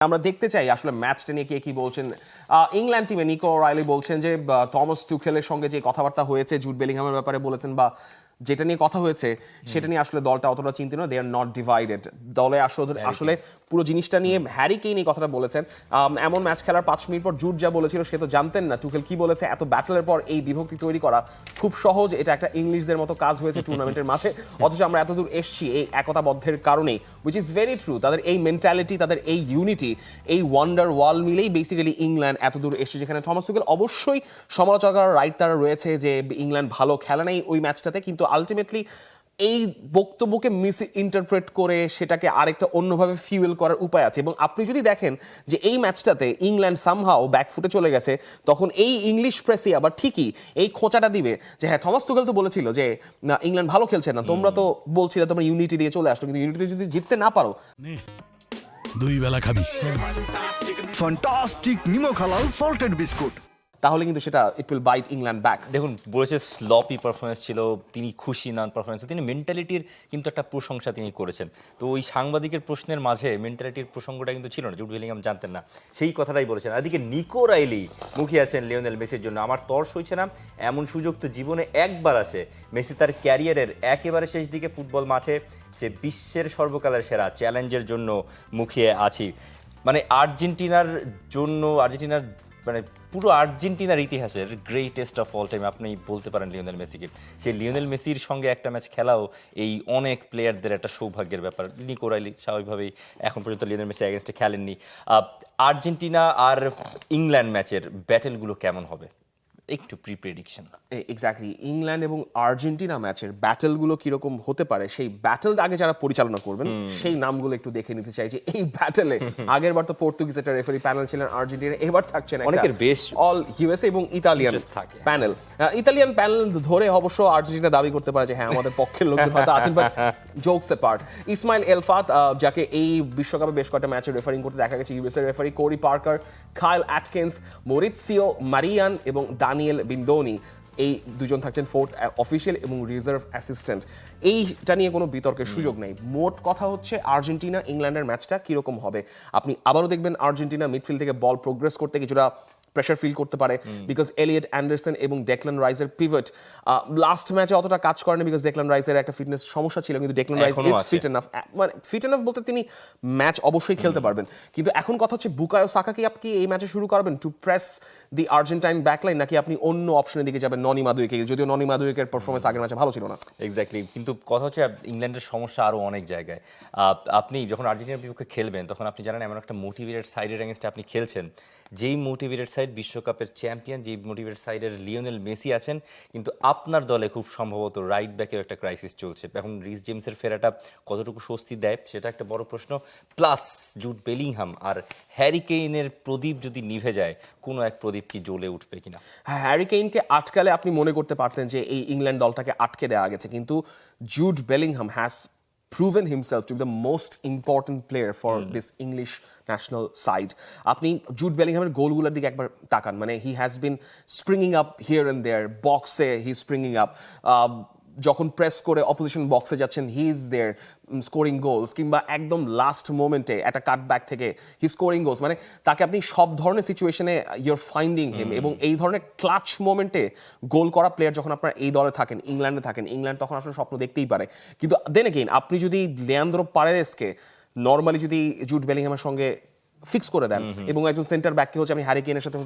আমরা দেখতে চাই আসলে ম্যাচটা নিয়ে কে কি বলছেন। ইংল্যান্ড টিমে নিকো রাইলি বলছেন যে থমাস টুখেলের সঙ্গে যে কথাবার্তা হয়েছে জুড বেলিংহামের ব্যাপারে বলেছেন, বা যেটা নিয়ে কথা হয়েছে সেটা নিয়ে আসলে দলটা অতটা চিন্তিত নয়, দে আর নট ডিভাইডেড। দলে আসলে পুরো জিনিসটা নিয়ে হ্যারি কেইন এই কথাটা বলেছেন। এমন ম্যাচ খেলার 5 মিনিট পর জুড যা বলেছিল সে তো জানতেন না টুখেল কি বলেছে। এত ব্যাটলের পর এই বিভক্তি তৈরি করা খুব সহজ, এটা একটা ইংলিশদের মতো কাজ হয়েছে টুর্নামেন্টের মাঝে, অথচ আমরা এতদূর এসছি এই একতাবদ্ধের কারণেই, উইচ ইজ ভেরি ট্রু। তাদের এই মেন্টালিটি, তাদের এই ইউনিটি, এই ওয়ান্ডার ওয়াল মিলেই বেসিক্যালি ইংল্যান্ড এতদূর এসছে, যেখানে থমাস টুখেল অবশ্যই সমালোচনার রাইট তারা রয়েছে যে ইংল্যান্ড ভালো খেলা নেই ওই ম্যাচটাতে, কিন্তু আলটিমেটলি এই বক্তব্যকে মিস ইন্টারপ্রেট করে সেটাকে আরেকটা অন্যভাবে ফিউয়েল করার উপায় আছে। এবং আপনি যদি দেখেন যে এই ম্যাচটাতে ইংল্যান্ড সামহাও ব্যাকফুটে চলে গেছে, তখন এই ইংলিশ প্রেসই আবার ঠিকই এই খোঁচাটা দিবে যে হ্যাঁ থমাস টুখেল তো বলেছিল যে না ইংল্যান্ড ভালো খেলছে না, তোমরা তো বলছিলে তোমরা ইউনিটি দিয়ে চলে আসলো, কিন্তু ইউনিটি যদি জিততে না পারো দুই বেলা খাবি ফ্যান্টাস্টিক নিমো খালাল সল্টেড বিস্কুট, তাহলে কিন্তু সেটা it will bite England back. দেখুন বলেছে স্লপি পারফরমেন্স ছিল, তিনি খুশি নন পারফরমেন্স, তিনি মেন্টালিটির কিন্তু একটা প্রশংসা তিনি করেছেন। তো ওই সাংবাদিকের প্রশ্নের মাঝে মেন্টালিটির প্রসঙ্গটা কিন্তু ছিল না, জুড বেলিংহাম জানতেন না, সেই কথাটাই বলেছেন। এদিকে নিকো রাইলি মুখিয়ে আছেন লিওনেল মেসির জন্য, আমার তর্স হয়েছে না, এমন সুযোগ তো জীবনে একবার আসে। মেসি তার ক্যারিয়ারের একেবারে শেষ দিকে ফুটবল মাঠে সে বিশ্বের সর্বকালের সেরা চ্যালেঞ্জের জন্য মুখিয়ে আছি। মানে আর্জেন্টিনার জন্য, আর্জেন্টিনার মানে পুরো আর্জেন্টিনার ইতিহাসের গ্রেটেস্ট অফ অল টাইম আপনি বলতে পারেন লিওনেল মেসিকে। সেই লিওনেল মেসির সঙ্গে একটা ম্যাচ খেলাও এই অনেক প্লেয়ারদের একটা সৌভাগ্যের ব্যাপার। নিকো রাইলি স্বাভাবিকভাবেই এখন পর্যন্ত লিওনেল মেসি অ্যাগেনস্টে খেলেননি। আর্জেন্টিনা আর ইংল্যান্ড ম্যাচের ব্যাটেলগুলো কেমন হবে একটু প্রিপ্রেডিকশন। এক্স্যাক্টলি, ইংল্যান্ড এবং আর্জেন্টিনা ম্যাচের ব্যাটেলগুলো কিরকম হতে পারে, সেই ব্যাটেল আগে যারা পরিচালনা করবেন সেই নামগুলো একটু দেখে নিতে চাই। যে এই ব্যাটেলে আগের বার তো পর্তুগিজ একটা রেফারি প্যানেল ছিলেন আর্জেন্টিনা, এবার থাকছেন অনেকের বেশ অল ইউএসএ এবং ইতালিয়ান থাকে প্যানেল। ইতালিয়ান প্যানেল ধরে অবশ্য আর্জেন্টিনা দাবি করতে পারে যে হ্যাঁ আমাদের পক্ষের লোকজন হয়তো আছেন, বাট জোকস অ্যাপার্ট, ইসমাইল এলফাত যাকে এই বিশ্বকাপে বেশ কয়েকটা ম্যাচে রেফারিং করতে দেখা গেছে, ইউএসএ রেফারি কোরি পার্কার, কাইল অ্যাটকিন্স, মরিৎসিও মারিয়ান এবং দানিয়েল বিন্দোনি, এই দুজন থাকছেন ফোর্থ অফিসিয়াল এবং রিজার্ভ অ্যাসিস্ট্যান্ট। এইটা নিয়ে কোনো বিতর্কের সুযোগ নেই। মোট কথা হচ্ছে আর্জেন্টিনা ইংল্যান্ডের ম্যাচটা কিরকম হবে। আপনি আবারও দেখবেন আর্জেন্টিনা মিডফিল্ড থেকে বল প্রোগ্রেস করতে কিছুটা প্রেশার ফিল করতে পারে, বিকজ এলিয়ট অ্যান্ডারসন এবং ডেকলান রাইসের পিভট লাস্ট ম্যাচে অতটা কাজ করেনি, বিকজ ডেকলান রাইসের একটা ফিটনেস সমস্যা ছিল, কিন্তু Declan Rice is fit enough. মানে ফিট এনাফ বলতে তিনি ম্যাচ অবশ্যই খেলতে পারবেন, কিন্তু এখন কথা হচ্ছে বুকায়ো সাকাকে আপনি এই ম্যাচে শুরু করবেন to press the Argentine backline, নাকি আপনি অন্য অপশনের দিকে যাবেন ননি মাদুইকে, যদিও ননি মাদুইকের পারফরমেন্স আগের ম্যাচে ভালো ছিল না। এক্স্যাক্টলি, কিন্তু কথা হচ্ছে ইংল্যান্ডের সমস্যা আরও অনেক জায়গায়। আপনি যখন আর্জেন্টিনার বিপক্ষে খেলবেন তখন আপনি জানেন এমন একটা মোটিভেটেড সাইডের এগেনস্টে আপনি খেলছেন, যেই মোটিভেটেড সাইড বিশ্বকাপের চ্যাম্পিয়ন, যেই মোটিভেটেড সাইডের লিওনেল মেসি আছেন, কিন্তু আপনার দলে খুব সম্ভবত রাইট ব্যাকেও একটা ক্রাইসিস চলছে। এখন রিস জেমসের ফেরাটা কতটুকু স্বস্তি দেয় সেটা একটা বড় প্রশ্ন। প্লাস জুড বেলিংহাম আর হ্যারি কেইনের প্রদীপ যদি নিভে যায়, কোনো এক প্রদীপ কি জ্বলে উঠবে কিনা। হ্যাঁ, হ্যারি কেইনকে আটকালে আপনি মনে করতে পারতেন যে এই ইংল্যান্ড দলটাকে আটকে দেওয়া গেছে, কিন্তু Jude Bellingham has proven himself to be the most important player for this English national side. আপনি জুড বেলিংহামের গোলগুলোর দিকে একবার তাকান, মানে he has been springing up here and there, বক্সে হি স্প্রিংিং আপ, যখন প্রেস করে অপোজিশন বক্সে যাচ্ছেন he is there scoring goals, কিংবা একদম লাস্ট মোমেন্টে একটা কাটব্যাক থেকে হি স্কোরিং গোলস। মানে তাকে আপনি সব ধরনের সিচুয়েশনে ইউর ফাইন্ডিং হিম, এবং এই ধরনের ক্লাচ মোমেন্টে গোল করা প্লেয়ার যখন আপনার এই দলে থাকেন, ইংল্যান্ডে থাকেন, ইংল্যান্ড তখন আসলে স্বপ্ন দেখতেই পারে। কিন্তু দেন এগেইন আপনি যদি লিয়ান্দ্রো পারেদেসকে নর্মালি যদি জুড বেলিংহামের সঙ্গে ফিক্স করে দেন এবং একজন সেন্টার ব্যাককে হচ্ছে আপনি হ্যারি কেইনের সাথে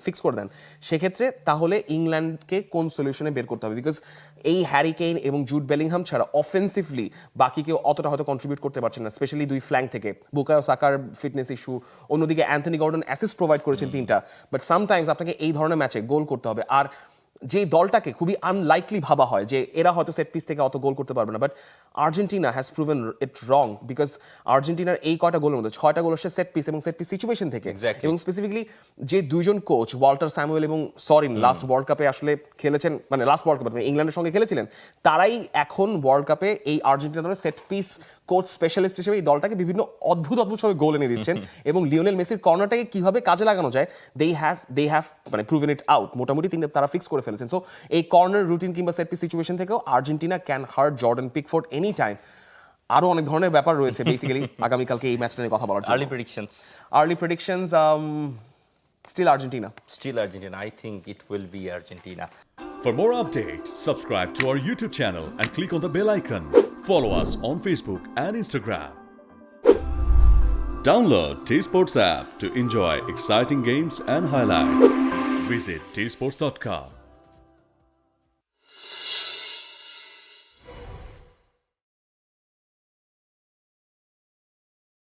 ফিক্স করে দেন, সেক্ষেত্রে তাহলে ইংল্যান্ডকে কোন সলিউশনে বের করতে হবে, বিকজ এই হ্যারি কেইন এবং জুড বেলিংহাম ছাড়া অফেন্সিভলি বাকি কেউ অতটা হয়তো কন্ট্রিবিউট করতে পারছেন না, স্পেশালি দুই ফ্ল্যাঙ্ক থেকে। বুকায়ো সাকার ফিটনেস ইস্যু, অন্যদিকে অ্যান্থনি গর্ডন অ্যাসিস্ট প্রোভাইড করেছেন 3টা, বাট সামটাইমস আপনাকে এই ধরনের ম্যাচে গোল করতে হবে। আর যে দলটাকে খুবই আনলাইকলি ভাবা হয় যে এরা হয়তো সেট পিস থেকে অত গোল করতে পারবে না, but Argentina has proven it wrong, because আর্জেন্টিনার এই কয়টা গোলের মধ্যে 6টা গোল হচ্ছে সেট পিস এবং সেট পিস সিচুয়েশন থেকে। এবং স্পেসিফিকলি যে দুইজন কোচ ওয়াল্টার স্যামুয়েল এবং সরিন লাস্ট ওয়ার্ল্ড কাপে আসলে খেলেছেন, মানে লাস্ট ওয়ার্ল্ড কাপে ইংল্যান্ডের সঙ্গে খেলেছিলেন, তারাই এখন ওয়ার্ল্ড কাপে এই আর্জেন্টিনা দলের সেট পিস কোচ স্পেশালিস্ট হিসেবে এই দলটাকে বিভিন্ন অদ্ভুত সবে গোল এনে দিচ্ছেন। এবং লিওনেল মেসির কর্নারটাকে কিভাবে কাজে লাগানো যায় দে হ্যাভ মানে প্রুভেন ইট আউট, মোটামুটি তারা ফিক্স করে ফেলেছেন। সো এই কর্নার রুটিন কিংবা সেট পিস সিচুয়েশন থেকেও Argentina can heart Jordan Pickford any time. আরো অনেক ধরনের ব্যাপার রয়েছে বেসিক্যালি আগামীকালকে এই ম্যাচটা নিয়ে কথা বলার জন্য। Early predictions early predictions still Argentina. Still Argentina, I think it will be Argentina. For more updates, subscribe to our YouTube channel and click on the bell icon. Follow us on Facebook and Instagram. Download T-Sports app to enjoy exciting games and highlights. Visit tsports.com.